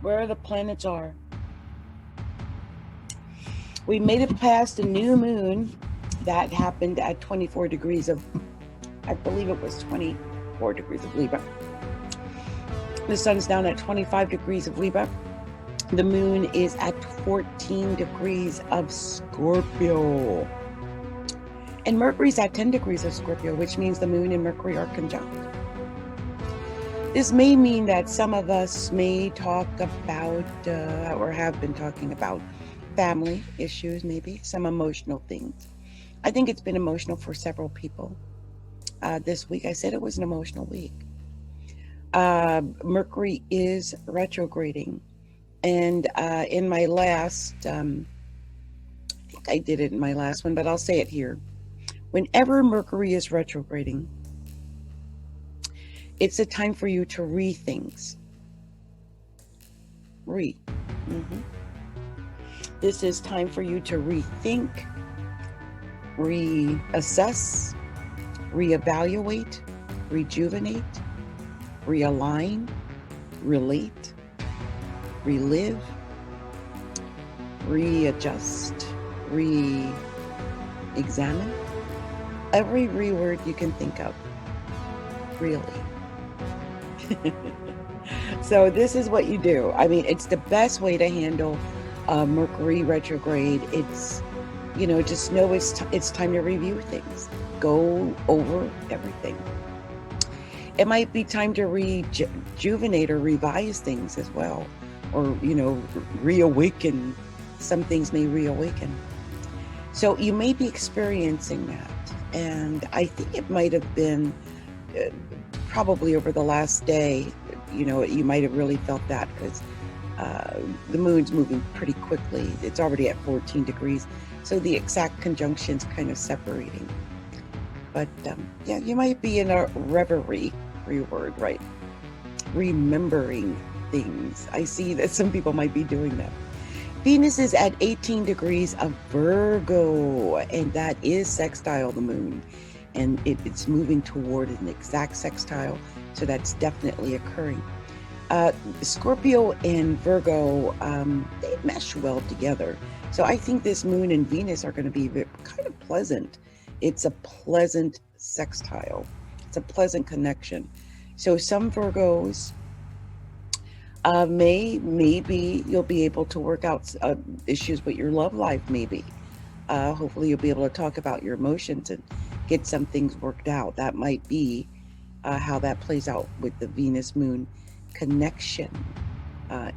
Where the planets are. We made it past the new moon that happened at 24 degrees of, I believe it was 24 degrees of Libra. The sun's down at 25 degrees of Libra. The moon is at 14 degrees of Scorpio. And Mercury's at 10 degrees of Scorpio, which means the moon and Mercury are conjunct. This may mean that some of us may talk about, or have been talking about, family issues, maybe some emotional things. I think it's been emotional for several people. This week, I said it was an emotional week. Mercury is retrograding. And in my last, I think I did it in my last one, but I'll say it here. Whenever Mercury is retrograding, it's a time for you to things. This is time for you to rethink, reassess, reevaluate, rejuvenate, realign, relate, relive, readjust, re-examine. Every reword you can think of, really. So this is what you do. I mean, it's the best way to handle Mercury retrograde. It's, just know it's time to review things. Go over everything. It might be time to rejuvenate or revise things as well. Or, reawaken. Some things may reawaken. So you may be experiencing that. And I think it might have been probably over the last day, you might have really felt that because the moon's moving pretty quickly. It's already at 14 degrees. So the exact conjunction's kind of separating. But yeah, you might be in a reverie, reword, right? Remembering things. I see that some people might be doing that. Venus is at 18 degrees of Virgo, and that is sextile the moon. And it's moving toward an exact sextile, so that's definitely occurring. Scorpio and Virgo, they mesh well together. So I think this moon and Venus are going to be kind of pleasant. It's a pleasant sextile. It's a pleasant connection. So some Virgos maybe you'll be able to work out issues with your love life, maybe. Hopefully you'll be able to talk about your emotions and get some things worked out. That might be how that plays out with the Venus moon connection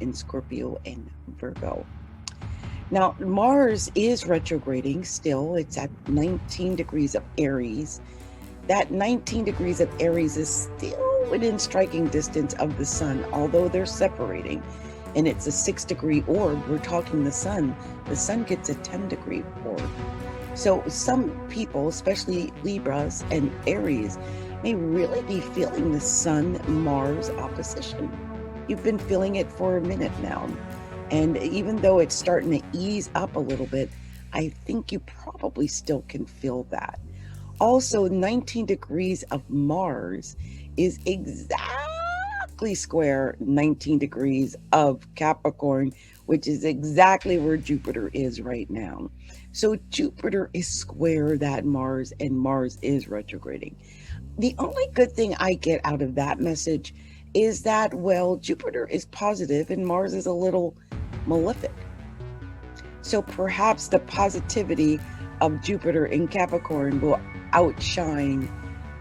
in Scorpio and Virgo. Now, Mars is retrograding still. It's at 19 degrees of Aries. That 19 degrees of Aries is still within striking distance of the sun, although they're separating. And it's a 6-degree orb. We're talking the sun. The sun gets a 10-degree orb. So some people, especially Libras and Aries, may really be feeling the Sun-Mars opposition. You've been feeling it for a minute now. And even though it's starting to ease up a little bit, I think you probably still can feel that. Also, 19 degrees of Mars is exactly square 19 degrees of Capricorn, which is exactly where Jupiter is right now. So Jupiter is square that Mars, and Mars is retrograding. The only good thing I get out of that message is that, well, Jupiter is positive and Mars is a little malefic. So perhaps the positivity of Jupiter in Capricorn will outshine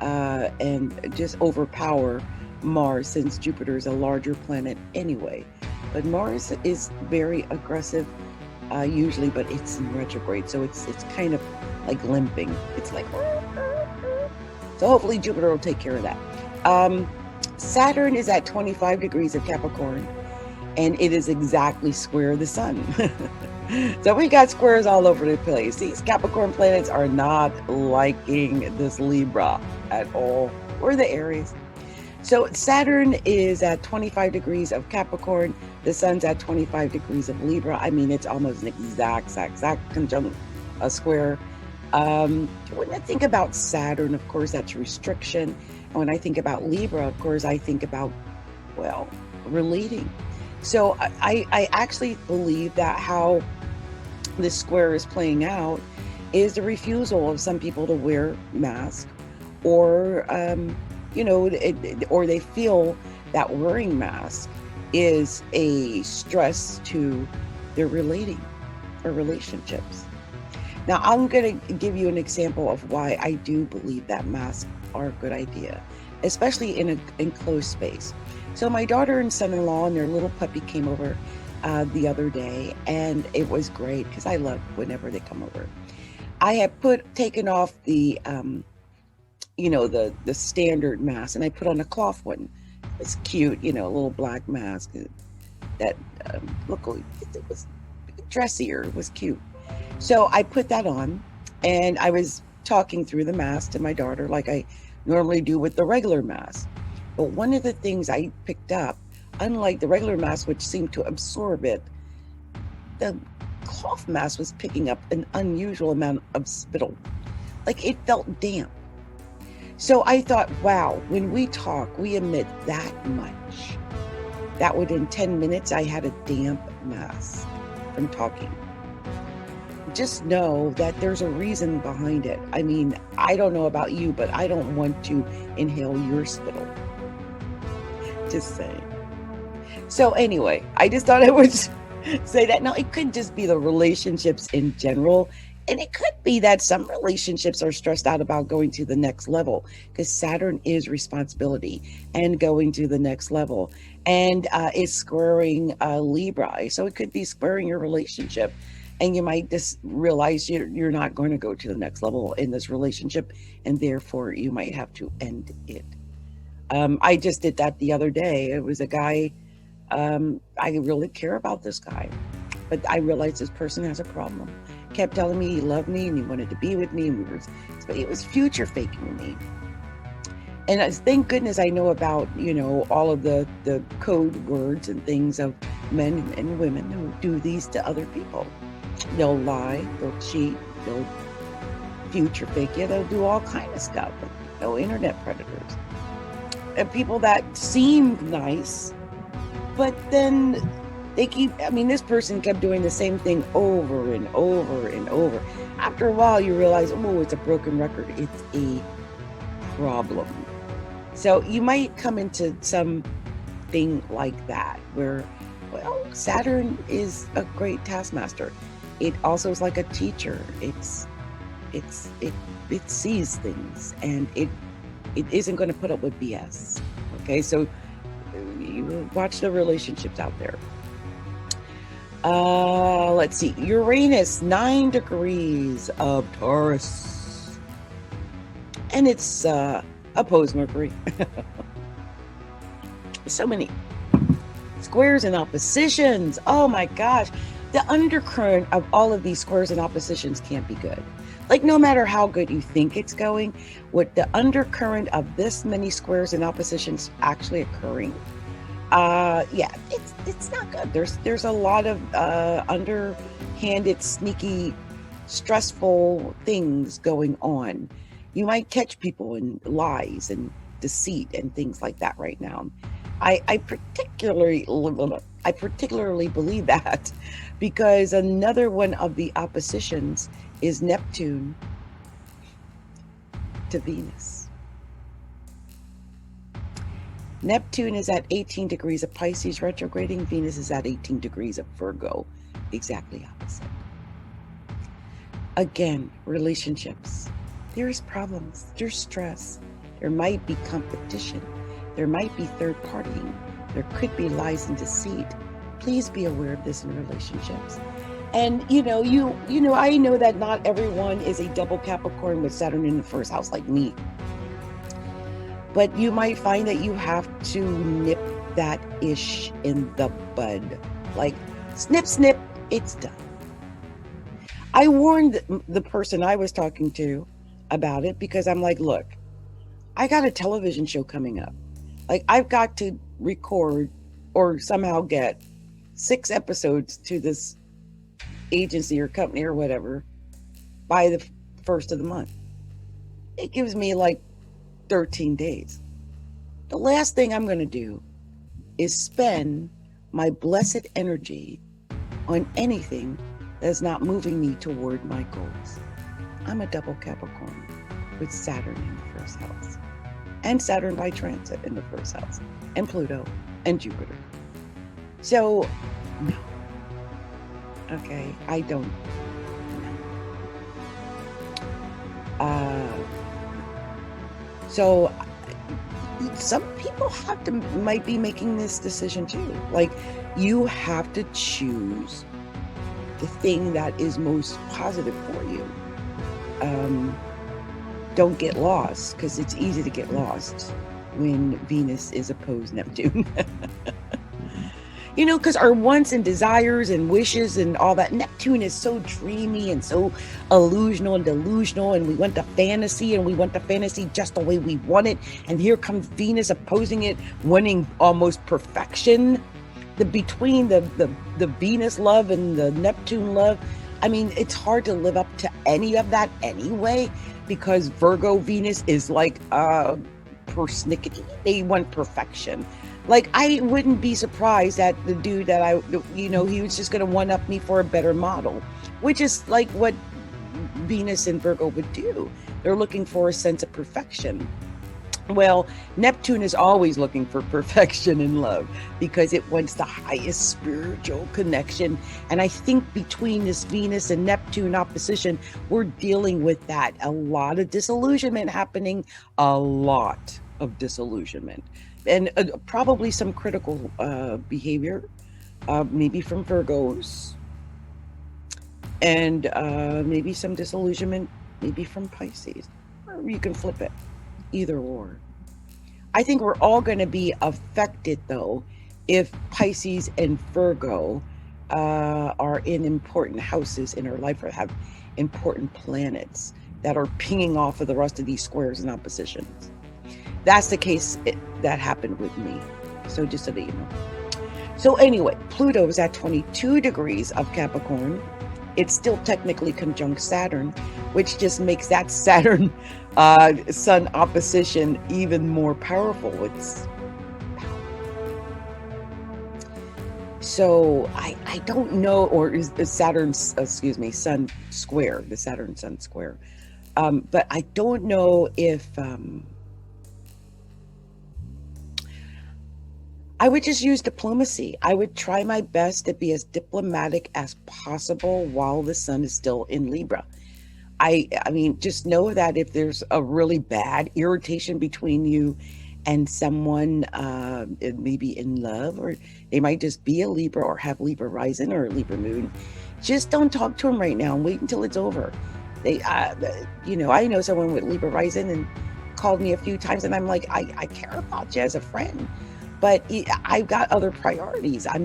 and just overpower Mars, since Jupiter is a larger planet anyway. But Mars is very aggressive usually, but it's in retrograde, so it's kind of like limping. It's like, so hopefully Jupiter will take care of that. Saturn is at 25 degrees of Capricorn, and it is exactly square the sun. So we got squares all over the place. These Capricorn planets are not liking this Libra at all, or the Aries. So Saturn is at 25 degrees of Capricorn. The sun's at 25 degrees of Libra. I mean, it's almost an exact conjunct, a square. When I think about Saturn, of course, that's restriction. And when I think about Libra, of course, I think about, well, relating. So I actually believe that how this square is playing out is the refusal of some people to wear masks, or or they feel that wearing masks is a stress to their relating or relationships. Now, I'm going to give you an example of why I do believe that masks are a good idea, especially in an enclosed space. So my daughter and son-in-law and their little puppy came over the other day, and it was great because I love whenever they come over. I had taken off the the standard mask, and I put on a cloth one. It's cute, a little black mask that it was dressier. It was cute. So I put that on, and I was talking through the mask to my daughter like I normally do with the regular mask. But one of the things I picked up, unlike the regular mask, which seemed to absorb it, the cloth mask was picking up an unusual amount of spittle. Like, it felt damp. So I thought, wow, when we talk, we emit that much. That within 10 minutes, I had a damp mask from talking. Just know that there's a reason behind it. I mean, I don't know about you, but I don't want to inhale your spittle. Just saying. So anyway, I just thought I would say that. Now, it could just be the relationships in general. And it could be that some relationships are stressed out about going to the next level, because Saturn is responsibility and going to the next level. And it's squaring Libra. So it could be squaring your relationship. And you might just realize you're not going to go to the next level in this relationship. And therefore, you might have to end it. I just did that the other day. It was a guy. I really care about this guy, but I realized this person has a problem. Kept telling me he loved me and he wanted to be with me, and but he was future faking me. And thank goodness I know about all of the code words and things of men and women who do these to other people. They'll lie, they'll cheat, they'll future fake you, they'll do all kind of stuff. Internet predators and people that seem nice, but then they this person kept doing the same thing over and over and over. After a while, you realize, oh, it's a broken record. It's a problem. So you might come into something like that where, well, Saturn is a great taskmaster. It also is like a teacher. It sees things, and it isn't going to put up with BS. Okay, so you watch the relationships out there. Let's see. Uranus, 9 degrees of Taurus. And it's opposed Mercury. So many squares and oppositions. Oh my gosh. The undercurrent of all of these squares and oppositions can't be good. Like, no matter how good you think it's going, with the undercurrent of this many squares and oppositions actually occurring, it's not good. There's a lot of underhanded, sneaky, stressful things going on. You might catch people in lies and deceit and things like that right now. I particularly believe that because another one of the oppositions is Neptune to Venus. Neptune is at 18 degrees of Pisces retrograding. Venus is at 18 degrees of Virgo, exactly opposite. Again, relationships. There's problems, there's stress, there might be competition, there might be third partying, there could be lies and deceit. Please be aware of this in relationships. And I know that not everyone is a double Capricorn with Saturn in the first house like me. But you might find that you have to nip that ish in the bud. Like, snip, snip, it's done. I warned the person I was talking to about it because I'm like, look, I got a television show coming up. Like, I've got to record or somehow get 6 episodes to this agency or company or whatever by the first of the month. It gives me like 13 days. The last thing I'm going to do is spend my blessed energy on anything that's not moving me toward my goals. I'm a double Capricorn with Saturn in the first house, and Saturn by transit in the first house, and Pluto and Jupiter. So, no. Okay, I don't. So some people might be making this decision too. Like, you have to choose the thing that is most positive for you. Don't get lost, because it's easy to get lost when Venus is opposed Neptune. You know, because our wants and desires and wishes and all that, Neptune is so dreamy and so illusional and delusional, and we want the fantasy, and we want the fantasy just the way we want it. And here comes Venus opposing it, wanting almost perfection. Between the Venus love and the Neptune love, I mean, it's hard to live up to any of that anyway, because Virgo Venus is like persnickety. They want perfection. Like, I wouldn't be surprised that the dude that he was just going to one-up me for a better model, which is like what Venus and Virgo would do. They're looking for a sense of perfection. Well, Neptune is always looking for perfection in love, because it wants the highest spiritual connection. And I think between this Venus and Neptune opposition, we're dealing with that. A lot of disillusionment happening, a lot of disillusionment. And probably some critical behavior, maybe from Virgos, and maybe some disillusionment, maybe from Pisces. Or you can flip it, either or. I think we're all going to be affected, though, if Pisces and Virgo are in important houses in our life, or have important planets that are pinging off of the rest of these squares and oppositions. That's the case that happened with me. So just so that you know. So anyway, Pluto is at 22 degrees of Capricorn. It's still technically conjunct Saturn, which just makes that Saturn Sun opposition even more powerful. It's so I don't know, or is Sun square, the Saturn Sun square. But I don't know if I would just use diplomacy. I would try my best to be as diplomatic as possible while the Sun is still in Libra. I mean, just know that if there's a really bad irritation between you and someone, maybe in love, or they might just be a Libra or have Libra rising or Libra moon, just don't talk to them right now and wait until it's over. I know someone with Libra rising and called me a few times, and I'm like, I care about you as a friend, but I've got other priorities. I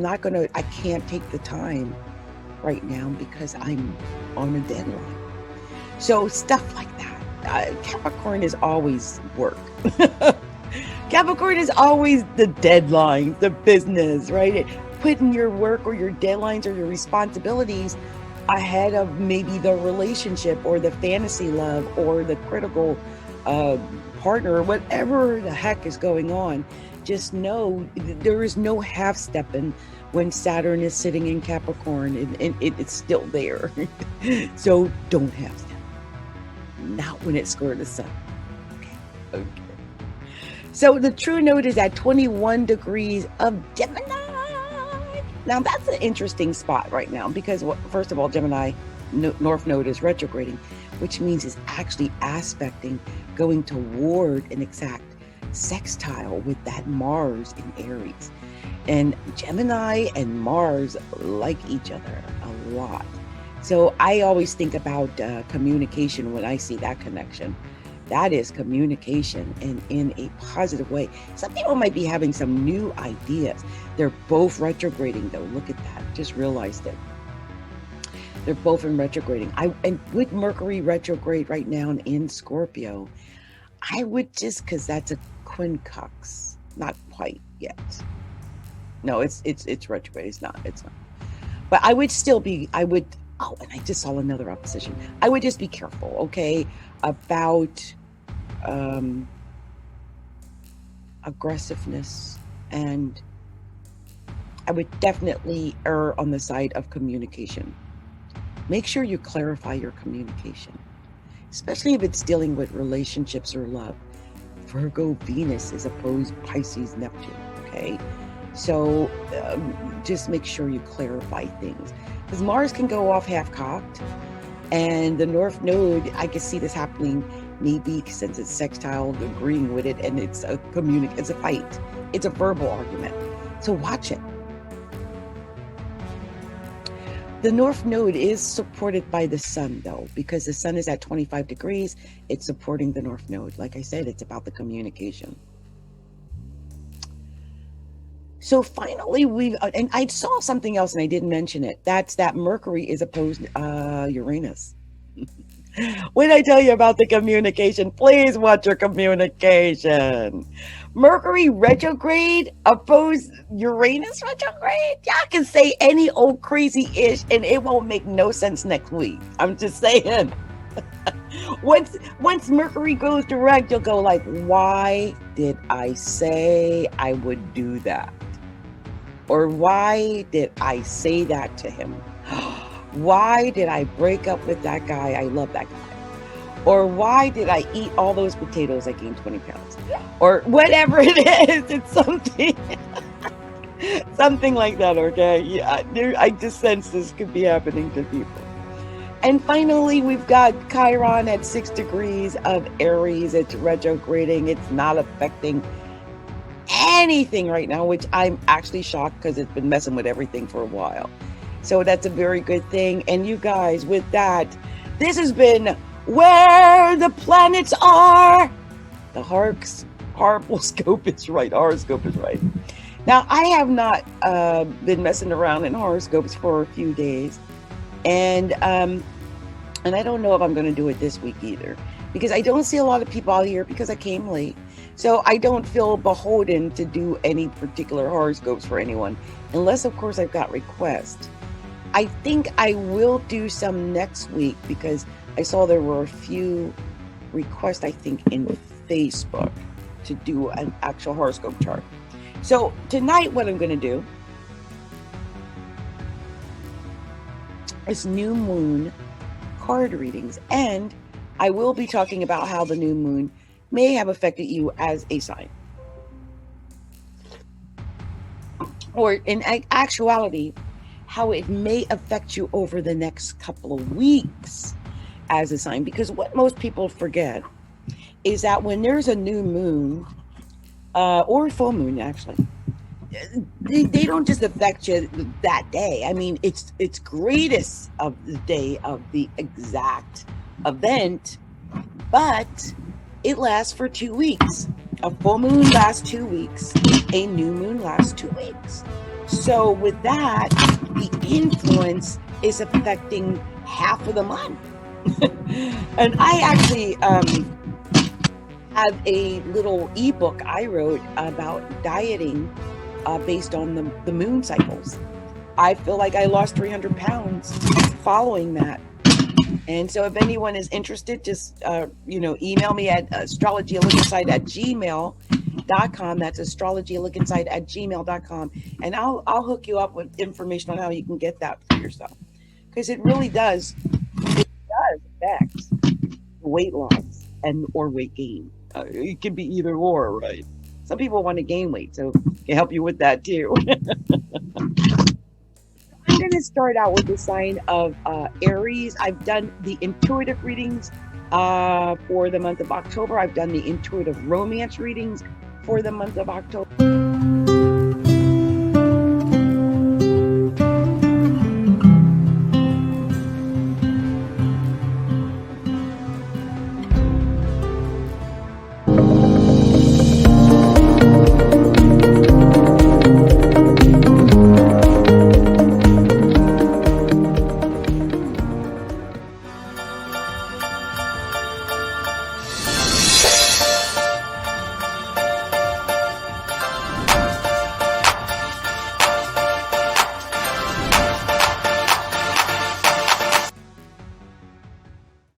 can't take the time right now because I'm on a deadline. So stuff like that. Capricorn is always work. Capricorn is always the deadline, the business, right? Putting your work or your deadlines or your responsibilities ahead of maybe the relationship or the fantasy love or the critical partner, or whatever the heck is going on. Just know there is no half-stepping when Saturn is sitting in Capricorn, and it's still there. So don't half-step. Not when it's square the Sun. Okay. So the true node is at 21 degrees of Gemini. Now that's an interesting spot right now, because first of all, Gemini North Node is retrograding, which means it's actually aspecting, going toward an exact sextile with that Mars in Aries. And Gemini and Mars like each other a lot. So I always think about communication when I see that connection. That is communication, and in a positive way. Some people might be having some new ideas. They're both retrograding, though. Look at that. Just realized it. They're both in retrograding. And with Mercury retrograde right now in Scorpio, I would just, because that's a quincunx. Not quite yet. No, it's retrograde. It's not. But I would still be, oh, and I just saw another opposition. I would just be careful, okay, about aggressiveness, and I would definitely err on the side of communication. Make sure you clarify your communication, especially if it's dealing with relationships or love. Virgo Venus is opposed Pisces Neptune, okay? So just make sure you clarify things, because Mars can go off half-cocked, and the North Node, I can see this happening maybe since it's sextile, agreeing with it, and it's a fight. It's a verbal argument. So watch it. The North Node is supported by the Sun, though, because the Sun is at 25 degrees. It's supporting the North Node. Like I said, it's about the communication. So finally, and I saw something else and I didn't mention it. That's that Mercury is opposed Uranus. When I tell you about the communication, please watch your communication. Mercury retrograde opposed Uranus retrograde. Y'all can say any old crazy ish and it won't make no sense next week. I'm just saying. Once Mercury goes direct, you'll go like, why did I say I would do that? Or why did I say that to him? Why did I break up with that guy? I love that guy. Or why did I eat all those potatoes? I gained 20 pounds. Or whatever it is. It's something. Something like that, okay? Yeah, I just sense this could be happening to people. And finally, we've got Chiron at 6 degrees of Aries. It's retrograding. It's not affecting anything right now, which I'm actually shocked because it's been messing with everything for a while. So that's a very good thing. And you guys, with that, this has been Where the Planets Are. The horoscope is right. Horoscope is right. Now, I have not been messing around in horoscopes for a few days. And I don't know if I'm going to do it this week either, because I don't see a lot of people out here because I came late. So I don't feel beholden to do any particular horoscopes for anyone, unless, of course, I've got requests. I think I will do some next week because I saw there were a few requests, I think, in Facebook to do an actual horoscope chart. So tonight, what I'm going to do is new moon card readings, and I will be talking about how the new moon may have affected you as a sign, or in actuality, how it may affect you over the next couple of weeks as a sign. Because what most people forget is that when there's a new moon or full moon, actually, they don't just affect you that day. I mean, it's greatest of the day of the exact event, but it lasts for 2 weeks. A full moon lasts 2 weeks. A new moon lasts 2 weeks. So with that, the influence is affecting half of the month. And I actually have a little ebook I wrote about dieting based on the moon cycles. I feel like I lost 300 pounds following that. And so if anyone is interested, just, email me at astrologylookinsight@gmail.com. That's astrologylookinsight@gmail.com. And I'll hook you up with information on how you can get that for yourself. Because it really does affect weight loss or weight gain. It can be either or, right? Some people want to gain weight, so it can help you with that too. I'm going to start out with the sign of Aries. I've done the intuitive readings for the month of October. I've done the intuitive romance readings for the month of October.